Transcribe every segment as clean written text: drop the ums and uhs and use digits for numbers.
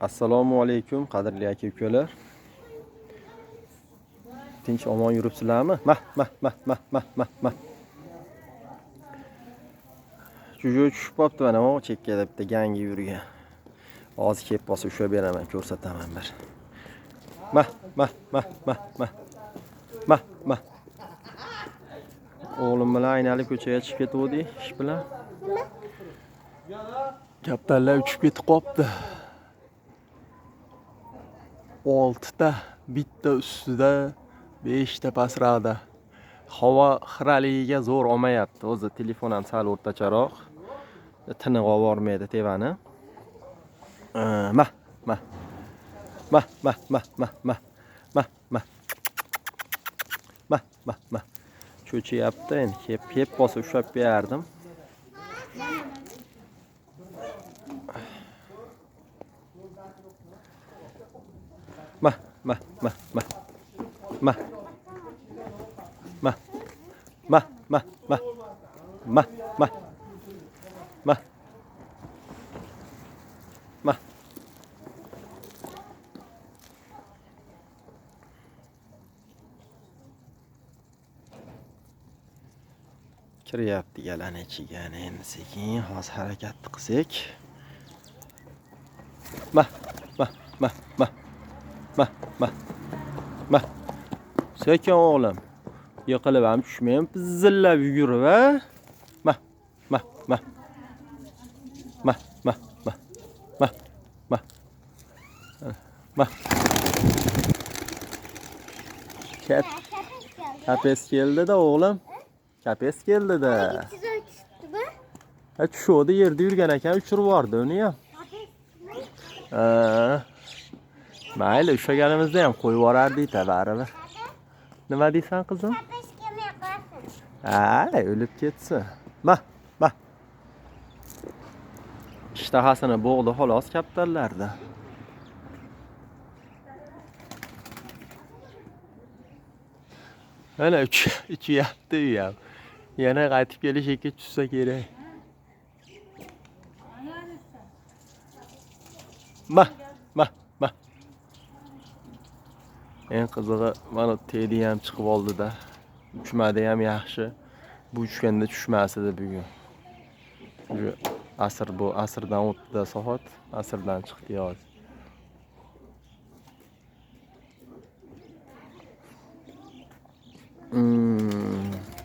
Assalomu alaykum qadrli aka-ukalar. Tinch omon yuribsizlarmi? Mah. Juju tushib qopti mana o chekkada bitta gangi yurgan. Hozir kelib qolsa ushlab beraman, ko'rsataman bir. Mah. O'g'lim bilan aynalib ko'chaga chiqib ketdik ish bilan. Kaptarlar uchib ketib qopti. 6 ta, bitta ustida, 5 ta pastroqda. Havo xiraligiga zo'r olmayapti. O'zi telefon ham sal o'rtacharoq. Tiniq olvormaydi tevani. Mah. Cho'chiyapti endi. Kep qolsa ushlab berardim. Mah. Kiryapti yalan ichiga endi sekin hozir harakat qilsak. Mah. Sekin o'g'lim. Yiqilib ham tushmayman, pizzillab yugurib a. Mah. Kapes keldi-da o'g'lim. Kapes keldi-da. Tushdi yerda yurgan ekan, uchirib yubordi uni ham. Mayli, ushlaganimizda ham qo'yib yuborardik-da baribir. Nima deysan qizim? O'lib ketsin. Mah. Ishtahasini bo'g'di xolos kaptarlarda. Mana uchyapti u ham. Yana qaytib kelishga tushsa kerak. Mah. Eng qizig'i mana Tedi ham chiqib oldi-da. Uchmadi ham yaxshi. Bu uchganda tushmasdi bugun. Asrdan o'tdi soat, asrdan chiqdi hozir.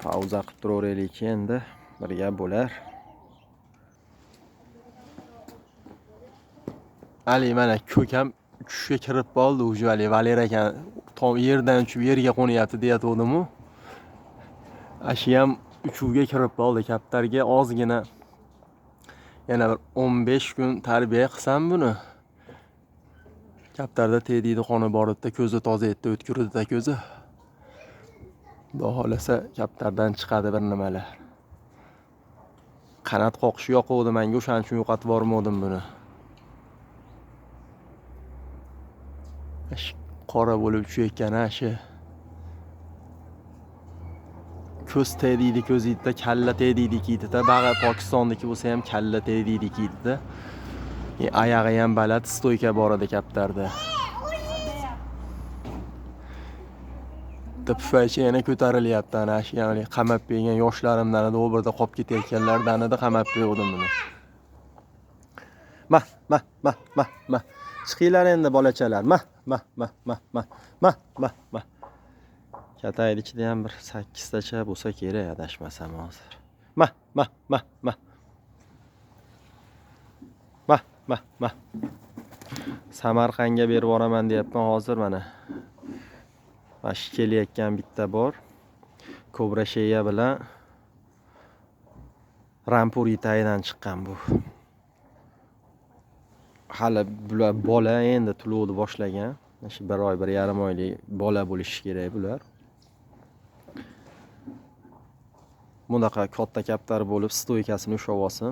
Pauza qilib turaveraylik endi. Birga bo'lar. Ali mana ko'kam tushga kirib qoldi ujvali. Valer ekan tom yerdan uchib yerga qo'nyapti deyatdim-u. Ashi ham uchuvga kirib qoldi. Kaptarga ozgina yana bir 15 kun tarbiya qilsam buni. Kaptarda Tediyni qoni bor edi, ko'zi toza edi, o'tkirdi-da ko'zi. Xudo xolasa kaptardan chiqadi bir nimalar. Qanot qoqishi yoquvdi menga, o'shaning uchun yo'qotib bormadim buni. Qora bo'lib tushayotgan ashi. Ko'z Tediyni ko'zida, kalla Tediydikida, bag'i Pokistondagi bo'lsa ham kalla Tediydikida. Oyog'i ham baland, stoyka bor edi kaptarda. Pufaychi yana ko'tarilyapti ana shu, ya'ni qamab bergan yoshlarimdan edi, o'birda qolib ketayotganlardan edi, qamab berdim buni. Mah. Chiqinglar endi bolachalar. Mah. Kataydi ichida ham bir 8 tacha bo'lsa kerak, adashmasam hozir. Mah. Samarqandga berib boraman deyapman hozir mana. Mash kelayotgan bitta bor. Kobra Sheya bilan Rampur Itaydan chiqqan bu. Hali bular bola endi tuluvni boshlagan. Shu 1 oy, 1,5 oylik bola bo'lishi kerak bular. Bunaqa katta kaptar bo'lib, stoykasini ushlab olsin.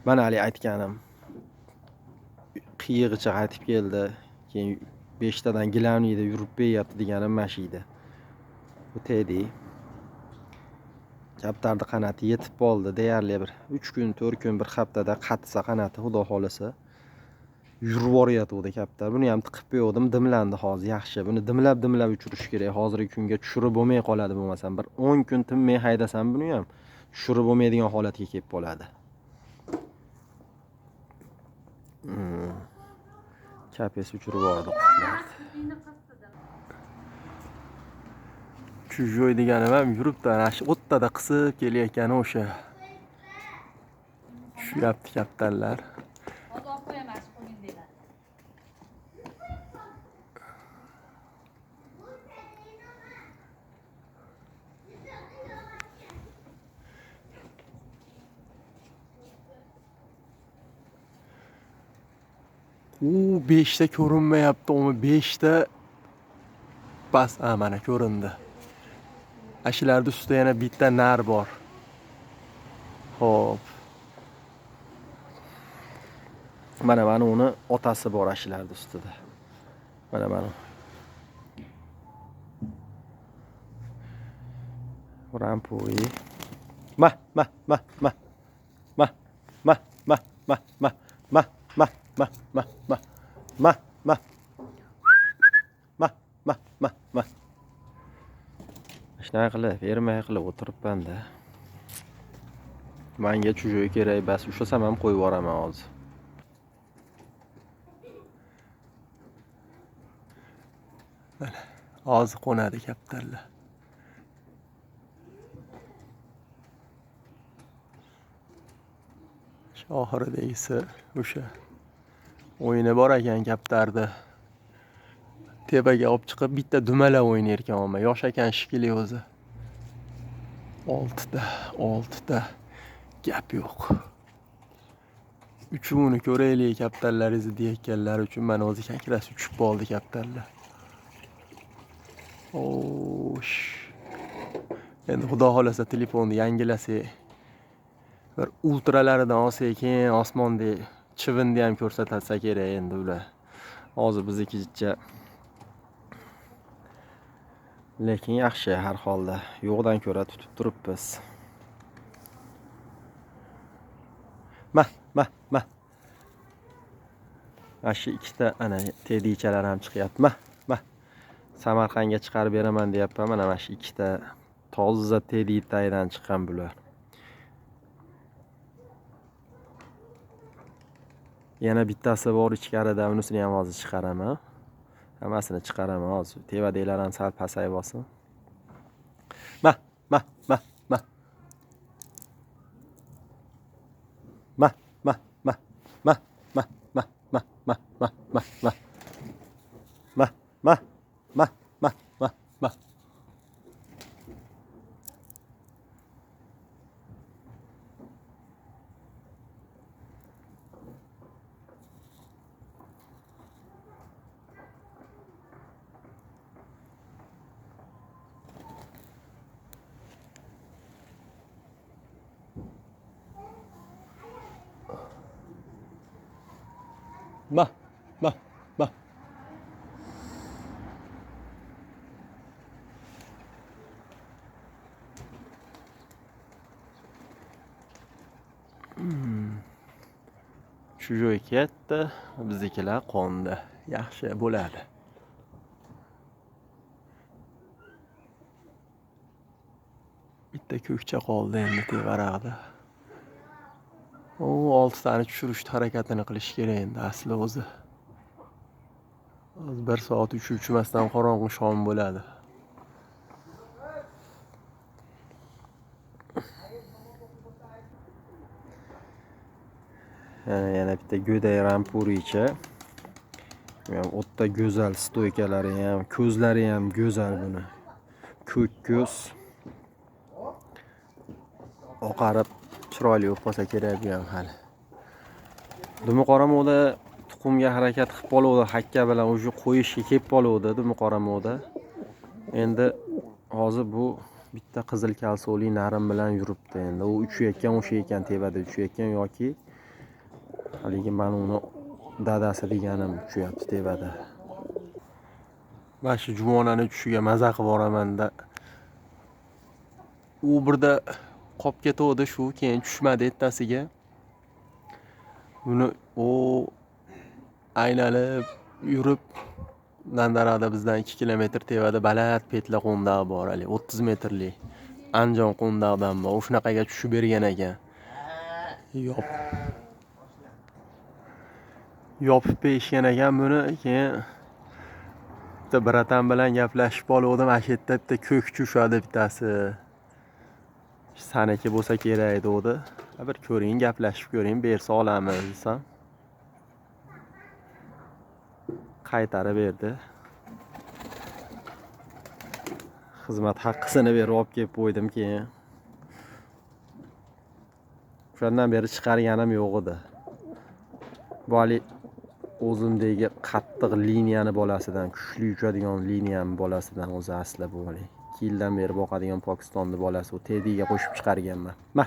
Mana hali aytganim. Qiyig'icha qaytib keldi. Keyin 5 tadan gilamniyda yurib beryapti deganim mashida. Bu Tedi. Kaptarni qanoti yetib qoldi deyarli bir 3 kun, 4 kun, bir haftada qatsa qanoti xudo xolasa. yurib boryotgandi kaptar. Buni ham tiqib qo'ydim, dimlandi hozir yaxshi. Buni dimlab uchirish kerak. Hozirgi kunga tushirib bo'lmay qoladi bo'lmasam. Bir 10 kun tinmay haydasam buni ham tushirib bo'lmaydigan holatga kelib qoladi. Kafes uchirib yubordi qushlarni. Chujoy deganim ham yuribdi, ana shu o'ttada qisib kelayotgani o'sha. Tushyapti kaptarlar. Hozir olib qo'yaman, qo'ying deylar. U 5 ta ko'rinmayapti, uni 5 ta bas, mana ko'rindi. Ashularda ustida yana bitta nar bor. Xo'p. Mana uni otasi bor ashularda ustida. Mana. Rampoy. Ma. Shunaqa qilib, bermay qilib o'tiribman-da. Menga chujoy kerak, bas ushlasam ham qo'yib yuboraman hozir. Mana, hozir qo'nadi kaptarlar. Oxiridagisi o'sha o'yini bor ekan kaptarda. Tepaga olib chiqib bitta dumalab o'ynar ekan, ammo yosh ekan shikili o'zi. 6 ta. Gap yo'q. Uchuvini ko'raylik kaptarlaringizni deyotganlar uchun mana o'zi kakrasi uchib qoldi kaptarlar. Osh. Endi xudo xolasa telefonni yangilasak, bir ultralaridan olsak, keyin osmonda chivinni ham ko'rsatsa kerak endi ular. Hozir biznikicha. Lekin yaxshi har holda. Yo'qdan ko'ra tutib turibmiz. Ma. Ashi ikkita ana tedichalar ham chiqyapti. Ma. Samarqandga chiqarib beraman deyapman. Mana shu ikkita toza teditaydan chiqqan bular. Yana bittasi bor ichkarida, unisini ham hozir chiqaraman. Hammasini chiqaraman hozir. Tevadeklar ham sal pasayib olsin. Ma. Chujoy ketdi, biznikilar qo'ndi. Yaxshi bo'ladi. Bitta ko'kcha qoldi endi tevaraqda. O 6 tani tushirish harakatini qilish kerak endi asli o'zi. 1 soat uchmasdan qorong'u shom bo'ladi. Yana bitta go'day rampuricha. O'tda go'zal stoykalari ham, ko'zlari ham go'zal buni. Ko'k ko'z. Oqarib chiroyli bo'lib qolsa kerak bu ham hali. Dumi qoramo'da tuxumga harakat qilib qoluvdi, hakka bilan o'sha qo'yishga kelib qoluvdi dumi qoramo'da. Endi hozir bu bitta qizil kalsoli narim bilan yuribdi endi. U uchayotgan o'sha ekan, tevada uchayotgan yoki haligi men uni dadasi deganim uchayapti tevada. Mana shu juvonani tushiga maza qilib boraman-da. U birda qolib ketdi shu, keyin tushmadi ettasiga. Buni aylanib yurib Nandarada bizdan 2 kilometr tevada baland petla qo'ndog'i bor hali 30 metrlik. Andijon qo'ndog'idan bor. O'shanaqaga tushib bergan ekan. Yopib berishgan ekan buni. Keyin bitta bratan bilan gaplashib oldim. Ashetta bitta ko'kchi ushadi bittasi. Saniki bo'lsa kerak dedi. Bir ko'ring, gaplashib ko'ring, bersa olamiz desam. Qaytarib berdi. Xizmat haqqisini berib olib kelib qo'ydim keyin. O'shandan beri chiqarganim yo'q edi. Bu hali o'zimdagi qattiq liniyani bolasidan, kuchli uchadigan liniyani bolasidan o'zi asli bu hali. 2 yildan beri boqadigan Pokistonni bolasi u Tediga qo'shib chiqarganman. Ma.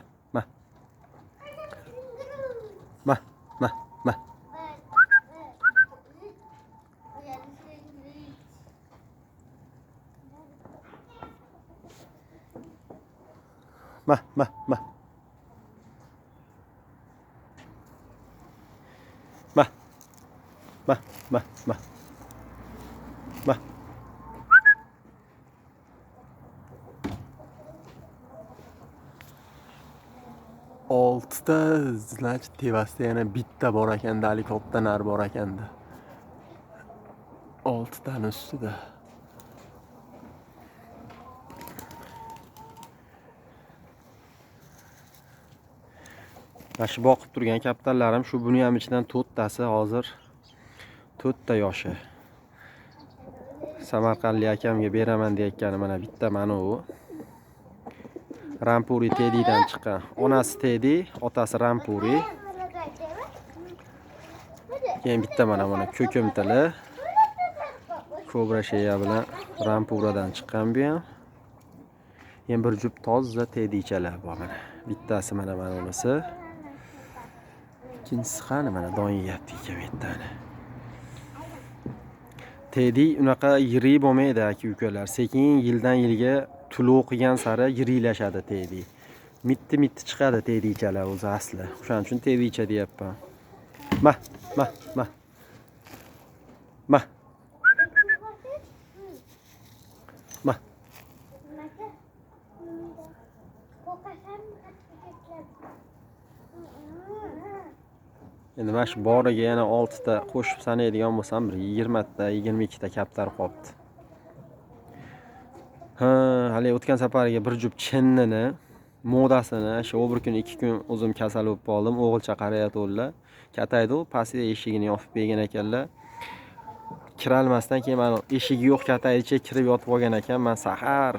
Oltita, значит, tevasida yana bitta bor ekanda, helikopter nar bor ekanda. 6 tani ustida. Mana shu boqib turgan kaptallarim shu buni ham ichidan 4 tasi hozir 4 ta yoshi. Samarqandlik akamga beraman deyotgani mana bitta mana u. Rampuri Tedidan chiqqan. Onasi Tedi, otasi Rampuri. Keyin bitta mana ko'kim tili. Kobra sheya bilan Rampuradan chiqqan bu ham. Keyin bir jup toza Tedichalar bor mana. Bittasi mana unisi. Ikkinchisi qani mana don yeyapti ikkamittani. Tedi unaqa yiri bo'lmaydi aka-ukalar. Sekin yildan yilga tuluq qilgan sari yirilashadi Tedi. Mitti chiqadi Tedichalar o'zi asli. O'shaning uchun Tedicha deyapman. Ma. Endi mana shu boriga yana 6 ta qo'shib sanaydigan bo'lsam, bir 20 ta, 22 ta kaptar qolibdi. Hali o'tgan safariga bir jup chinnini, modasini, shu bir kun 2 kun o'zim kasal bo'lib qoldim. O'g'ilcha qarayatdilar. Kataydi u, pastida eshigini yopib bergan ekanlar. Kiralmasdan keyin mana eshigi yo'q kataydicha kirib yotib olgan ekan. Men sahar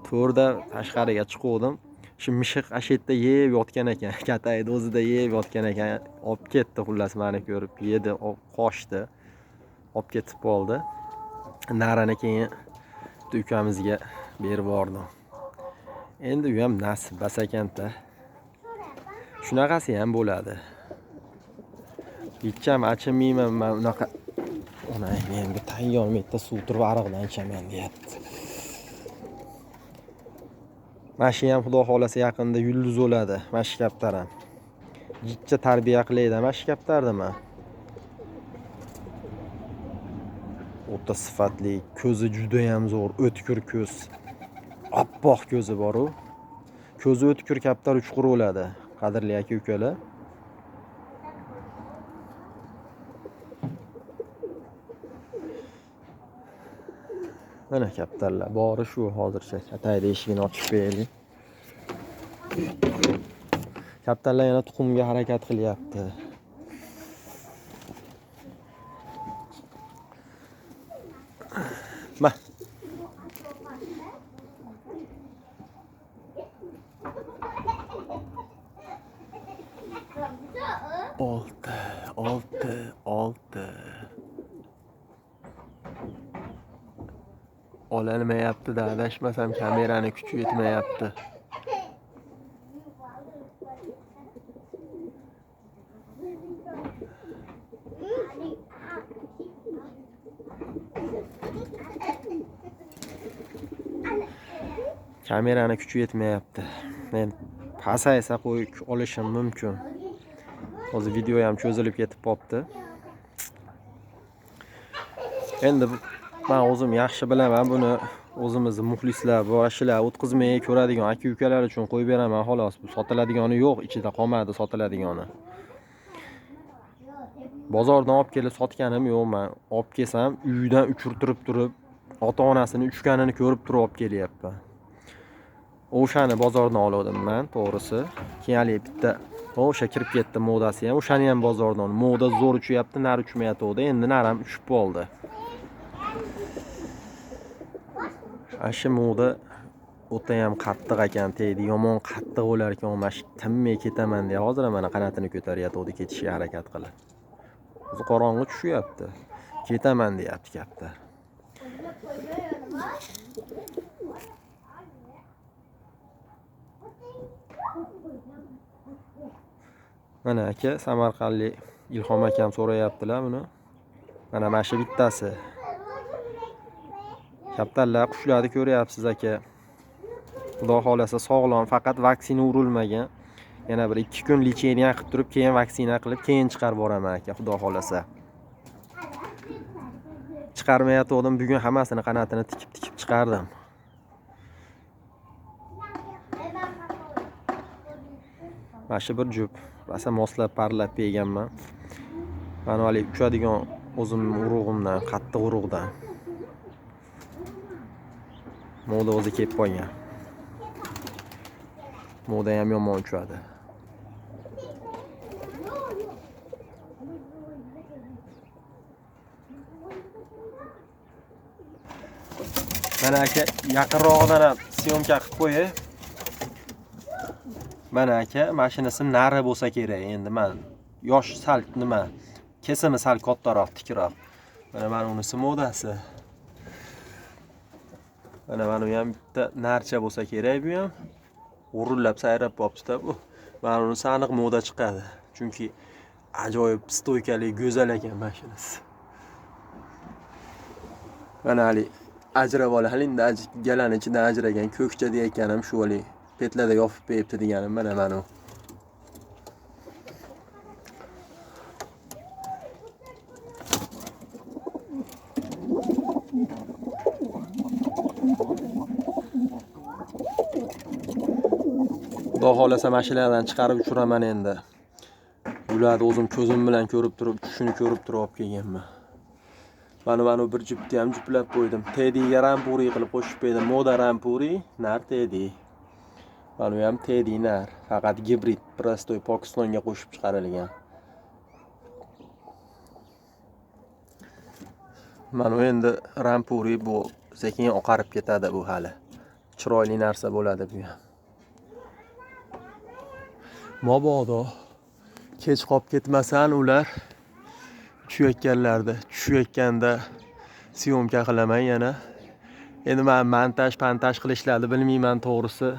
to'rda tashqariga chiqdim. Shu mishiq ashetta yeb yotgan ekan. Kataydi o'zida yeb yotgan ekan. Olib ketdi xullas meni ko'rib, yedi, qochdi. Olib ketib qoldi. Narani keyin ukamizga berib bordim. Endi u ham nasib bas ekanda. Shunaqasi ham bo'ladi. Icham achimayman men unaqa. Ona endi tayyor metta suv turib ariqdan ichaman deyapti. Mashi ham xudo xolasa yaqinda yulduz bo'ladi. Mashi kaptaram. Jichcha tarbiya qilaydi mashi kaptardimi? O'ta sifatli, ko'zi juda ham zo'r, o'tkir ko'z. Oppoq ko'zi bor u. Ko'zi o'tkir kaptar uchqur bo'ladi. Qadrli aka-ukalar. Mana kaptarlar bori shu hozircha. Kataydi eshigini ochib qo'yaylik. Kaptarlar yana tuxumga harakat qilyapti. Ma. Olti. Olalmayapti-da, adashmasam kamerani kuchi yetmayapti. Kamerani kuchi yetmayapti. Men pasaysa qo'yib olishim mumkin. Hozir video ham cho'zilib ketib qopti. Endi men o'zim yaxshi bilaman buni. O'zimizning muxlislar bor, shular o'tkazmay ko'radigan aka-ukalar uchun qo'yib beraman xolos. Bu sotiladigani yo'q, ichida qolmadi sotiladigani. Bozordan olib kelib sotganim yo'q men. Olib kelsam, uydan uchirtirib turib, ota-onasini uchganini ko'rib turib olib kelyapman. O'shani bozordan oldim men, to'g'risi. Keyin bitta o'sha kirib ketdi modasi ham. O'shani ham bozordan. Moda zo'r uchyapti, nari uchmayotdi. Endi naram tushib qoldi. Ashi moda o'ta ham qattiq ekan, deydi. Yomon qattiq bo'lar ekan, mana shu tinmay ketaman deya hozir mana qanotini ko'taryapti, ketishga harakat qilib. O'zi qorong'i tushyapti. Ketaman deyapti kaptar. Mana aka, Samarqandlik Ilhom akam so'rayaptilar buni. Mana shu bittasi. Kaptarlar qushlarni ko'ryapsiz aka. Xudo xolasa sog'lom, faqat vaksina urilmagan. Yana bir 2 kun lecheniya qilib turib, keyin vaksina qilib, keyin chiqarib boraman aka, xudo xolasa. Chiqarmayotgandim, bugun hammasini qanotini tikib chiqardim. Mana shu bir jup, rosa moslab parlab berganman. Mana hali uchadigan o'zim urug'imdan, qattiq urug'dan. Moda o'zi kelib qolgan. Moda ham yomon uchadi. Mana aka, yaqinrog'idan ham syomka qilib qo'yay. Mana aka, mashinasi nari bo'lsa kerak. Endi men yosh sal nima, kesimi sal kattaroq, tikroq. Mana unisi modasi. Mana ham bitta narcha bo'lsa kerak bu ham. O'rillab sayrab qopti bu. Mana unisi aniq moda chiqadi. Chunki ajoyib stoykali, go'zal ekan mashinasi. Mana hali ajrab ol, halinda galan ichidan ajragan ko'kcha deyotganim shu hali petlarda yopib beribdi deganim mana u. Xudo xolasa mashinadan chiqarib uchiraman endi. Ularni o'zim ko'zim bilan ko'rib turib, shuni ko'rib turib olib kelganman. Mana bir jupni ham juplab qo'ydim. Teddyga rampuri qilib qo'shib berdim. Moda rampuri, nar Teddy. Mana ham Teddy nar, faqat gibrid, prostoy Pokistonga qo'shib chiqarilgan. Mana endi rampuri bu sekin oqarib ketadi bu hali. Chiroyli narsa bo'ladi bu ham. Mabodo kech qolib ketmasan ular tushayotganda syomka qilaman yana. Endi men montaj qilishlarni bilmayman to'g'risi.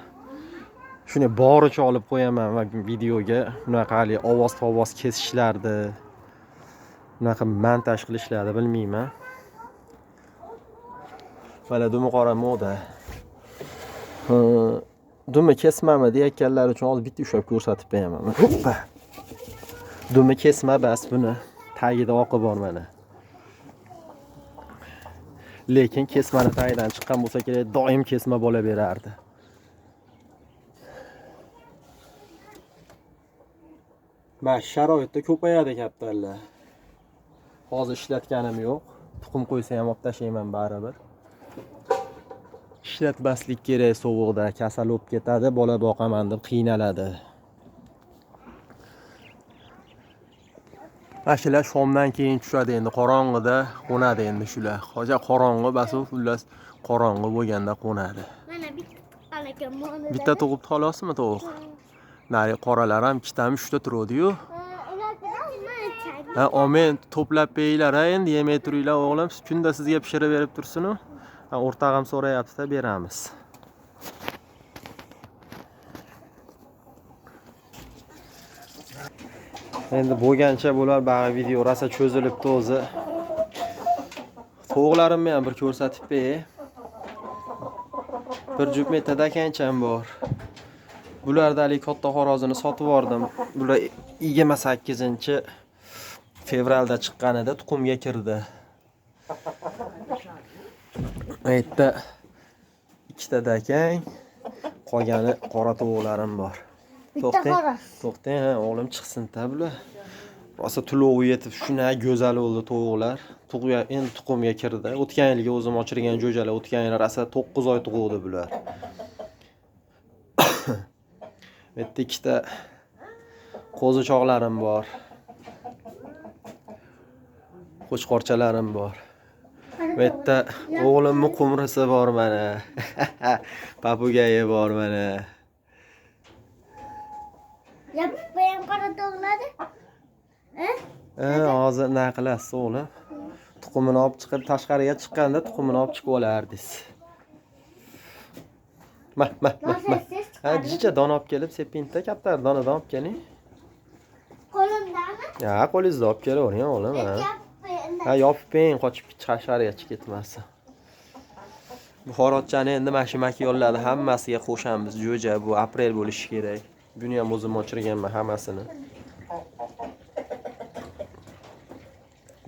Shuni boricha olib qo'yaman va videoga unaqa hali ovoz kesishlardi. Unaqa montaj qilishlarni bilmayman. Mana dumi qora moda. Dumi kesmami deyotganlar uchun hozir bitta ushlab ko'rsatib beraman. Hoppa. Dumi kesma bas buni. Tagida oqi bor mana. Lekin kesmani tagidan chiqqan bo'lsa kerak, doim kesma bo'la berardi. Mana sharoitda ko'payadi kaptarlar. Hozir ishlatganim yo'q. Tuxum qo'ysa ham olib tashlayman baribir. Ishlatmaslik kerak sovuqda, kasal bo'lib ketadi, bola boqaman deb qiynaladi. Mashinlar shomdan keyin tushadi endi, qorong'ida qo'nadi endi shular. Hozir qorong'i basov, xullas qorong'i bo'lganda qo'nadi. Mana bitta tuqqan ekan, mana. Bitta tug'ib xolasmi tovuq? Nari qoralar ham 2 ta 3 ta turadi-yu. Ha, omen to'plab beylar endi yemay turinglar o'g'lim. Kunda sizga pishirib berib tursin-u. Ha, o'rtog'im so'rayapti-da, beramiz. Endi bo'lgancha bo'lar, ba'zi video rosa cho'zilibdi o'zi. Tovuqlarimni ham bir ko'rsatib bey. Bir jup metada kancham bor. Bulardagi katta xorozini sotib oldim. Bular 28-fevralda chiqqanida tuxumga kirdi. Bu yerda ikkitada akang, qolgani qora tovuqlarim bor. Bitta qora. To'xtang, ha, o'g'lim chiqsin-da bular. Rosa tulovi yetib, shuna go'zal bo'ldi tovuqlar. Endi tuxumga kirdi. O'tgan yilgi o'zim ochirgan jo'jalar, o'tgan yil rosa 9 oy tug'di bular. Bu yerda ikkita qo'zichoqlarim bor. Qo'chqorchalarim bor. Bu yerda o'g'limni qumrisi bor mana. Papugayi bor mana. Yapayım qora tovuqlarni. Hozir nima qilasiz o'g'lim? Tuxumini olib chiqib tashqariga chiqqanda tuxumini olib chiqib olardingiz. Ma. Ha, jicha dona olib kelib sepingda, katta donadan olib keling. Qo'limdami? Ha, qo'lingizda olib kelavering o'g'lim. Ha, yopib qo'ying, qochib tashqariga chiqib ketmasin. Buxorotchani endi mashimaki yo'lladi, hammasiga qo'shamiz. Jo'ja bu aprel bo'lishi kerak. Buni ham o'zim ochirganman hammasini.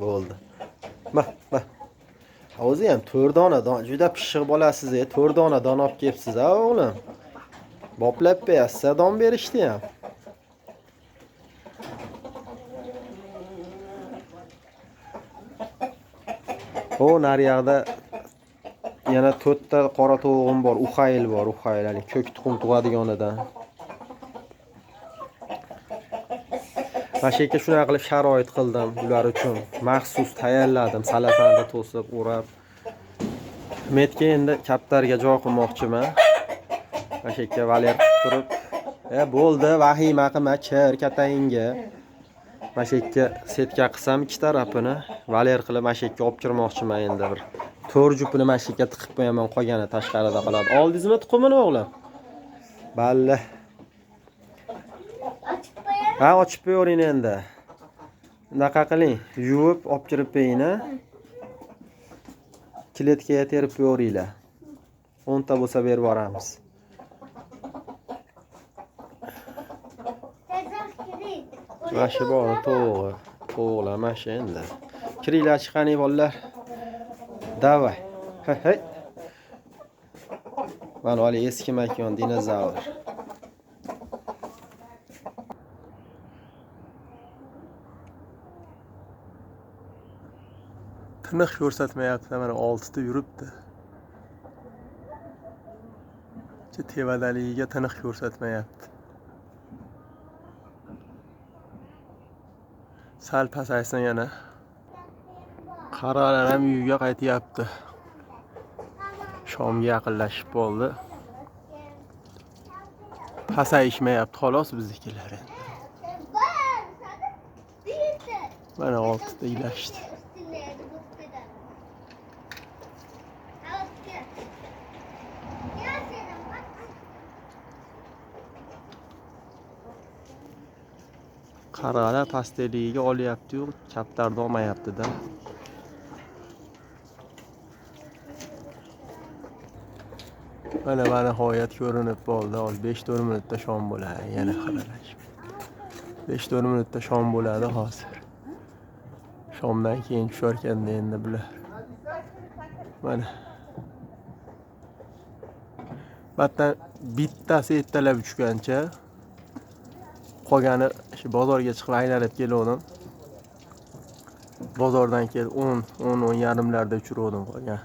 Bo'ldi. Ma. O'zi ham 4 dona juda pishiq bo'lasiz, 4 dona don olib kelibsiz, ha o'g'lim. Boplab berasiz, don berishdi ham. O, naryoqda yana 4 ta qora tovuqim bor, uxayl bor, uxayl, ko'k tuxum tug'adiganidan. Mashaka shuna qilib sharoit qildim ular uchun. Maxsus tayyorladim, salafanda to'sib, o'rab. Metga endi kaptarga joy qilmoqchiman. Mashaka valer turib, bo'ldi, vahima qilma, chir katayinga. Mashaka setka qilsam ikki tarafini valer qilib mashaka olib kirmoqchiman endi bir. 4 jupini mashaka tiqib qo'yaman, qolgani tashqarida qoladi. Oldingizmi tuxumini o'g'lim? Balli. Ha, ochib qo'ying endi. Bunaqa qiling, yuvib olib kirib qo'ying, ha. Kiletga terib qo'yinglar. 10 ta bo'lsa berib boramiz. Mashi bor, to'g'ri, mashi endi. Kiringlar chiqaning bolalar. Davay. Hey. Mana oli eski makon dinozavr. Tiniq ko'rsatmayapti, mana 6 ta yuribdi. Tevadaligiga tiniq ko'rsatmayapti. Sal pasaysin yana. Qaralar ham uyiga qaytyapti. Shomga yaqinlashib bo'ldi. Pasayishmayapti, xolos biznikilar endi. Mana 6 ta ilashdi. Qaralar pasteligiga olyapti-yu, kaptarda olmayapti-da. Mana nihoyat ko'rinib bo'ldi. 5-4 minutda shom bo'ladi. Yana qaralashib. 5-4 minutda shom bo'ladi hozir. Shomdan keyin tusharkanda endi bular. Mana. Batdan bittasi ertalab tushgancha qolgani shu bozorga chiqib aylanib keldim. Bozordan kelib 10 yarimlarda uchirdim qolgan.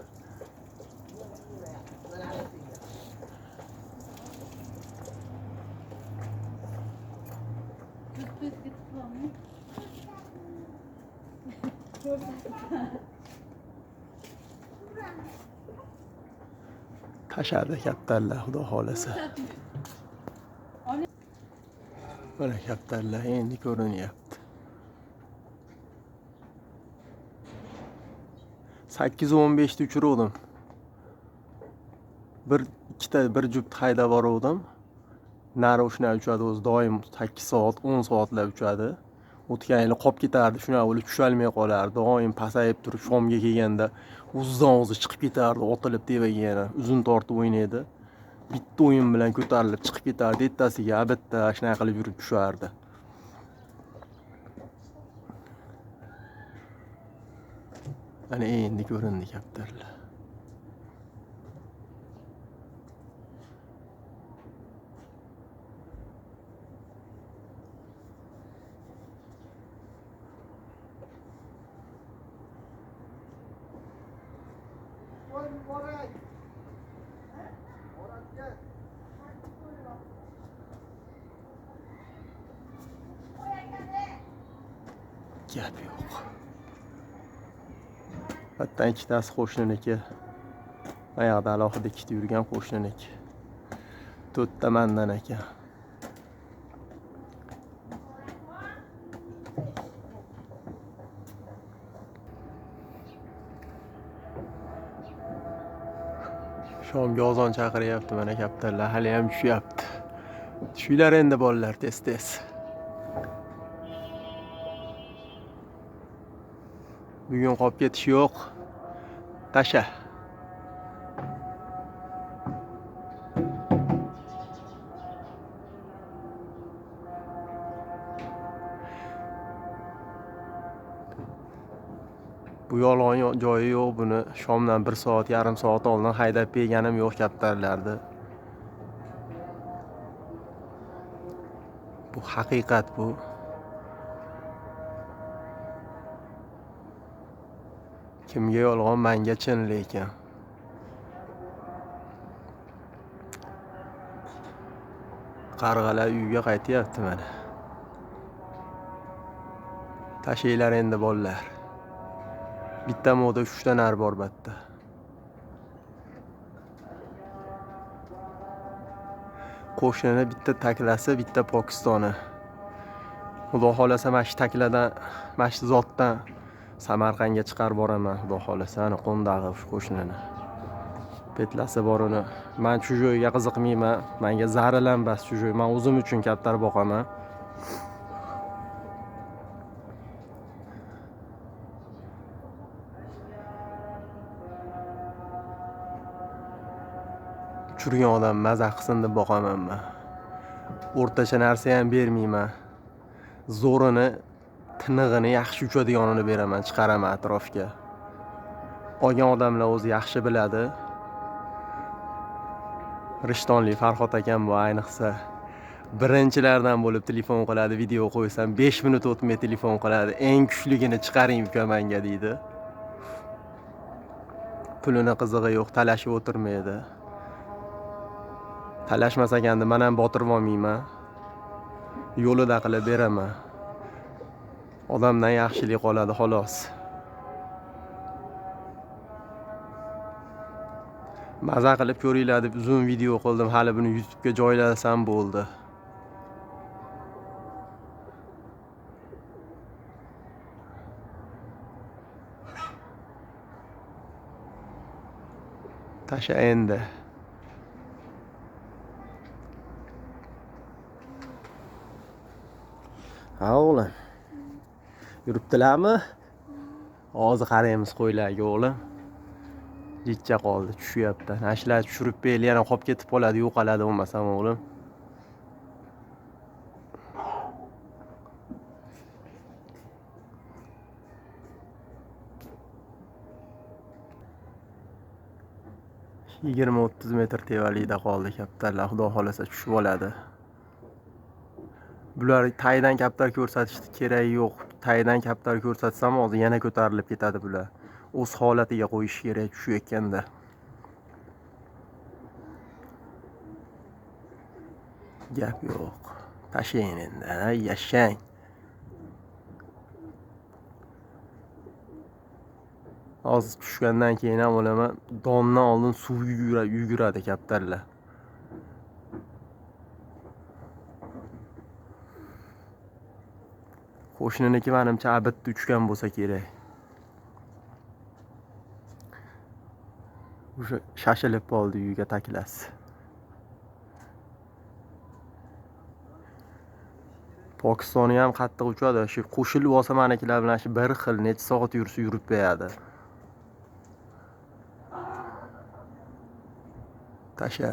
Tashadi kaptarlar, xudo xolasa. Mana kaptarlar endi ko'rinyapti. 8:15 da uchirdim. Bir juft haydab bordim. Nari o'shna uchadi, o'zi doim 8 soat, 10 soatlab uchadi. O'tgan yili qolib ketardi, shuna bo'lib tushalmay qolardi. Doim pasayib turib shomga kelganda o'zidan-o'zi chiqib ketardi, otilib tevaga yana uzun tortib o'ynaydi. Bitta o'yin bilan ko'tarilib chiqib ketardi, ertasiga bitta shuna qilib yurib tushardi. Ana endi ko'rindi kaptarlar. Gap yo'q. Hatto ikkitasi qo'shniniki. Oyoqda alohida ikkita yurgan qo'shniniki. To'rtta mandan ekan. Shomga ozon chaqiryapti mana kaptarlar, hali ham tushyapti. Tushinglar endi bolalar tez-tez. Bugun qolib ketish yo'q. Tasha. Bu yolg'on joyi yo'q buni. Shomdan 1 soat, yarim soat oldin haydab berganim yo'q kaptarlarni. Bu haqiqat bu. Kimga yolg'on, menga chin lekin. Qarg'alar uyga qaytyapti mana. Tashinglar endi bolalar. Bitta moda 3 ta nar bor batta. Qo'shnini bitta taklasi, bitta Pokistoni. Xudo xolasa mana shu takladan, mana shu zotdan Samarqandga chiqarib boraman, xudo xolasa, ana qo'ndag'i shu qo'shnini. Petlasi bor uni. Men chujoyga qiziqmayman. Menga zarilan bas chujoy. Men o'zim uchun kaptar boqaman. Uchirgan odam maza qilsin deb boqaman men. O'rtacha narsa ham bermayman. Zo'rini, tinig'ini, yaxshi uchadiganini beraman, chiqaraman atrofga. Olgan odamlar o'zi yaxshi biladi. Rishtonli Farhod akam bu ayniqsa birinchilardan bo'lib telefon qiladi, video qo'ysam 5 minut o'tmay telefon qiladi. Eng kuchligini chiqaring uka menga deydi. Pulini qizig'i yo'q, talashib o'tirmaydi. Talashmas ekanda men ham botirib olmayman. Yo'lida qilib beraman. Odamdan yaxshilik qoladi xolos. Maza qilib ko'ringlar deb uzun video qildim. Hali buni YouTube'ga joylasam bo'ldi. Tasha endi. Ha o'g'lim. Yuribdilarmi? Hozir qaraymiz qo'ylarga o'g'lim. Jichcha qoldi, tushyapti. Nashlar tushirib beyli yana qolib ketib qoladi, yo'qoladi bo'lmasam o'g'lim. Yigirma 30 metr tevalikda qoldi kaptarlar, xudo xolasa tushib oladi. Bular taydan kaptar ko'rsatishni keragi yo'q. Taydan kaptar ko'rsatsam hozir yana ko'tarilib ketadi bular. O'z holatiga qo'yish kerak tushayotganda. Gap yo'q. Tashlang endi, yashang. Hozir tushgandan keyin ham o'laman, dondan oldin suv yuguradi kaptarlar. Qo'shniniki menimcha abitda uchgan bo'lsa kerak. O'sha shashilib qoldi uyga taklasi. Pokistoni ham qattiq uchadi. Shu qo'shilib olsa menikilar bilan shu bir xil necha soat yursa yurib beradi. Tasha.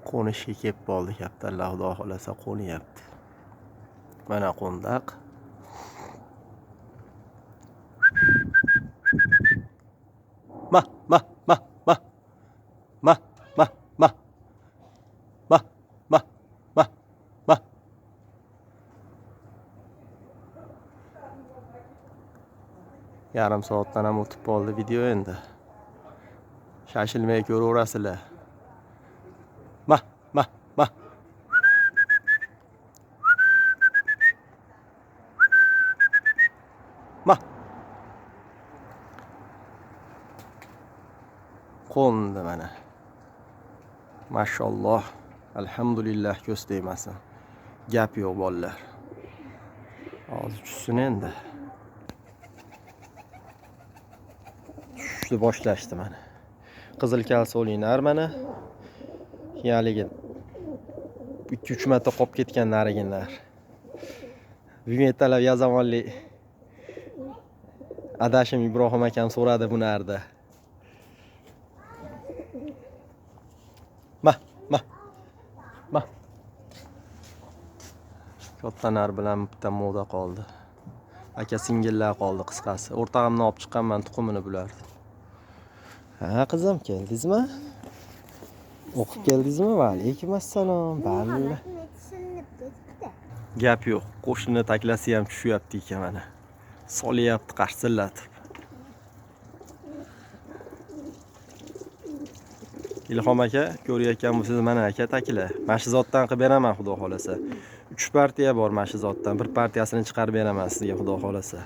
Qo'nishga kelib qoldi kaptarlar, xudo xolasa qo'nyapti. Mana qo'ndaq. Ma. Yarim soatdan ham o'tib qoldi video endi. Shoshilmay ko'raverasizlar. Ma. Qo'ndi mana. Mashalloh. Alhamdulillah ko'z tegmasin. Gap yo'q bolalar. Hozir tushsin endi. Tushdi boshlashdi mana. Qizil kalsolinar mana. Haligi 2-3 marta qolib ketgan nariginlar. Vimetalab yazamonli adashim Ibrohim akam so'radi bu narda. Ma. Kattanar bilan bitta moda qoldi. Aka singillar qoldi qisqasi. O'rtog'imni olib chiqqanman, tuxumini bulardi. Ha qizim, keldingizmi? O'qib keldingizmi? Va alaykum assalom. Balla. Gap yo'q. Qo'shni taklasi ham tushyapti ekan mana. Solyapti qarsillatib. Ilhom aka, ko'rayotgan bo'lsangiz mana aka takla. Mashizotdan qilib beraman xudo xolasa. 3 partiya bor mashizotdan. Bir partiyasini chiqarib beraman sizga xudo xolasa.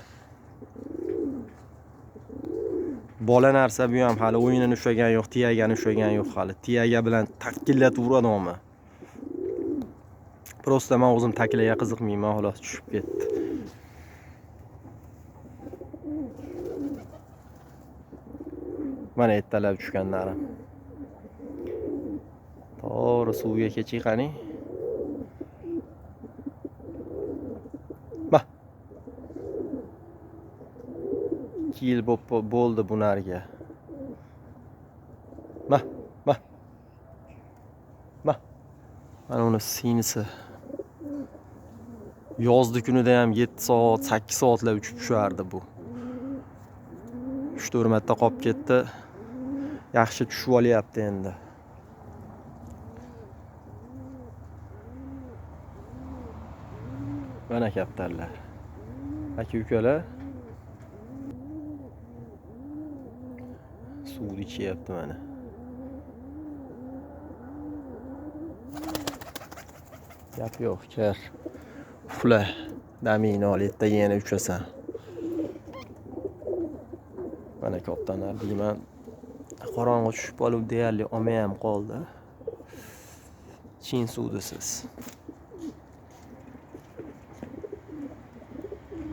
Bola narsa bu ham hali o'yinini ushlagan yo'q, tiyagani ushlagan yo'q hali. Tiyaga bilan takillatib uradi o'mi. Prosta men o'zim taklaga qiziqmayman, xolos tushib ketdi. Mana ertalab tushganlarim. To'g'ri suvga kechik qani. Ma. 2 yil bo'ldi bu narga. Ma. Mana uni sinisi. Yozdi kunida ham 7 soat, 8 soatlar uchib tushardi bu. 3-4 marta qolib ketdi. Yaxshi tushib olyapti endi. Mana kaptarlar. Aka-ukalar suvni ichyapti mana. Gap yo'q, kir. Uxla. Damingni ol, erta yana uchasan. Mana kattalar deyman. Qorong'i tushib qolib deyarli olmay ham qoldi. Chin suvdisiz.